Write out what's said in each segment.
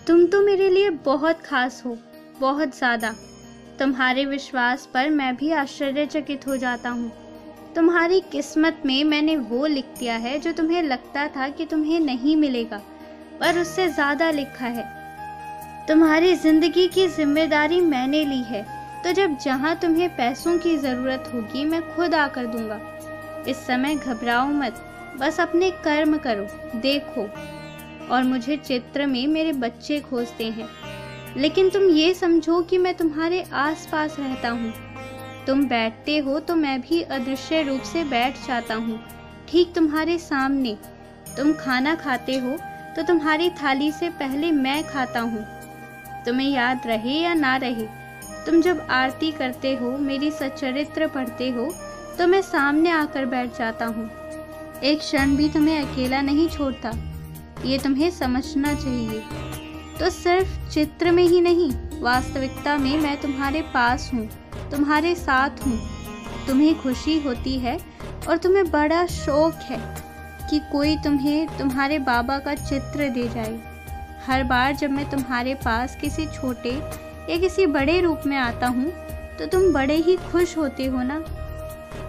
तुम तो मेरे लिए बहुत खास हो, बहुत ज़्यादा। तुम्हारे विश्वास पर मैं भी आश्चर्यचकित हो जाता हूँ। तुम्हारी किस्मत में मैंने वो लिख दिया है जो तुम्हें लगता था कि तुम्हें नहीं मिलेगा, पर उससे ज़्यादा लिखा है। तुम्हारी ज़िंदगी की जिम्मेदारी मैंने ली है, तो जब जहाँ तुम्हें पैसों की ज़रूरत होगी मैं खुद आकर दूंगा। इस समय घबराओ मत, बस अपने कर्म करो, देखो। और मुझे चित्र में मेरे बच्चे खोजते हैं, लेकिन तुम ये समझो कि मैं तुम्हारे आसपास रहता हूँ। तुम बैठते हो तो मैं भी अदृश्य रूप से बैठ जाता हूँ, ठीक तुम्हारे सामने। तुम खाना खाते हो तो तुम्हारी थाली से पहले मैं खाता हूँ। तुम्हें याद रहे या ना रहे, तुम जब आरती करते हो, मेरी सच्चरित्र पढ़ते हो, तो मैं सामने आकर बैठ जाता हूँ। एक क्षण भी तुम्हें अकेला नहीं छोड़ता, ये तुम्हें समझना चाहिए। तो सिर्फ चित्र में ही नहीं, वास्तविकता में मैं तुम्हारे पास हूँ, तुम्हारे साथ हूँ। तुम्हें खुशी होती है और तुम्हें बड़ा शौक है कि कोई तुम्हें तुम्हारे बाबा का चित्र दे जाए। हर बार जब मैं तुम्हारे पास किसी छोटे या किसी बड़े रूप में आता हूँ तो तुम बड़े ही खुश होते हो ना।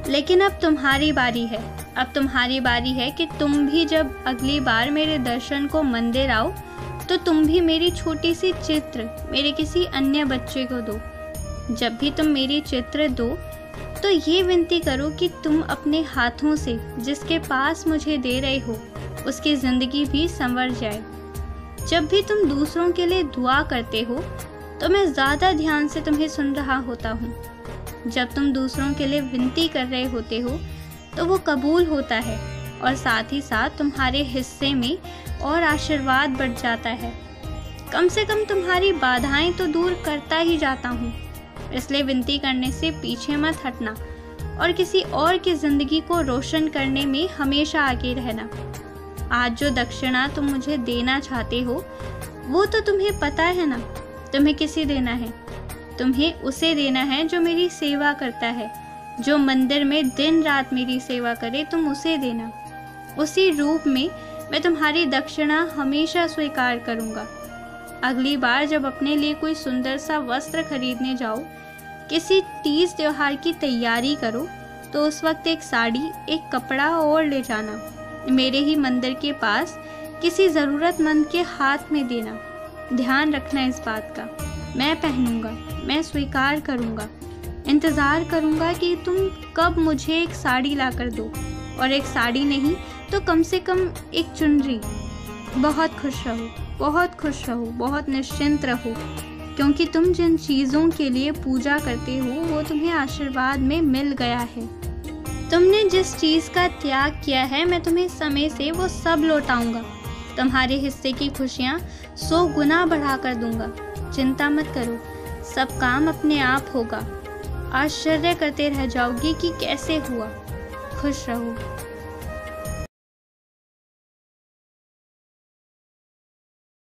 लेकिन अब तुम्हारी बारी है, अब तुम्हारी बारी है कि तुम भी जब अगली बार मेरे दर्शन को मंदिर आओ तो तुम भी मेरी छोटी सी चित्र मेरे किसी अन्य बच्चे को दो। जब भी तुम मेरी चित्र दो तो ये विनती करो कि तुम अपने हाथों से जिसके पास मुझे दे रहे हो उसकी ज़िंदगी भी संवर जाए। जब भी तुम दूसरों के लिए दुआ करते हो तो मैं ज़्यादा ध्यान से तुम्हें सुन रहा होता हूँ। जब तुम दूसरों के लिए विनती कर रहे होते हो तो वो कबूल होता है और साथ ही साथ तुम्हारे हिस्से में और आशीर्वाद बढ़ जाता है। कम से कम तुम्हारी बाधाएं तो दूर करता ही जाता हूँ। इसलिए विनती करने से पीछे मत हटना और किसी और की ज़िंदगी को रोशन करने में हमेशा आगे रहना। आज जो दक्षिणा तुम मुझे देना चाहते हो वो तो तुम्हें पता है ना, तुम्हें किसे देना है। तुम्हें उसे देना है जो मेरी सेवा करता है, जो मंदिर में दिन रात मेरी सेवा करे, तुम उसे देना। उसी रूप में मैं तुम्हारी दक्षिणा हमेशा स्वीकार करूँगा। अगली बार जब अपने लिए कोई सुंदर सा वस्त्र खरीदने जाओ, किसी तीज त्योहार की तैयारी करो, तो उस वक्त एक साड़ी, एक कपड़ा और ले जाना। मेरे ही मंदिर के पास किसी ज़रूरतमंद के हाथ में देना। ध्यान रखना इस बात का। मैं पहनूंगा, मैं स्वीकार करूंगा, इंतज़ार करूंगा कि तुम कब मुझे एक साड़ी ला कर दो, और एक साड़ी नहीं तो कम से कम एक चुनरी। बहुत खुश रहो, बहुत खुश रहो, बहुत निश्चिंत रहो, क्योंकि तुम जिन चीज़ों के लिए पूजा करते हो वो तुम्हें आशीर्वाद में मिल गया है। तुमने जिस चीज़ का त्याग किया है मैं तुम्हें समय से वो सब लौटाऊंगा। तुम्हारे हिस्से की खुशियाँ 100 गुना बढ़ा कर दूंगा। चिंता मत करो, सब काम अपने आप होगा। आश्चर्य करते रह जाओगी कि कैसे हुआ। खुश रहो।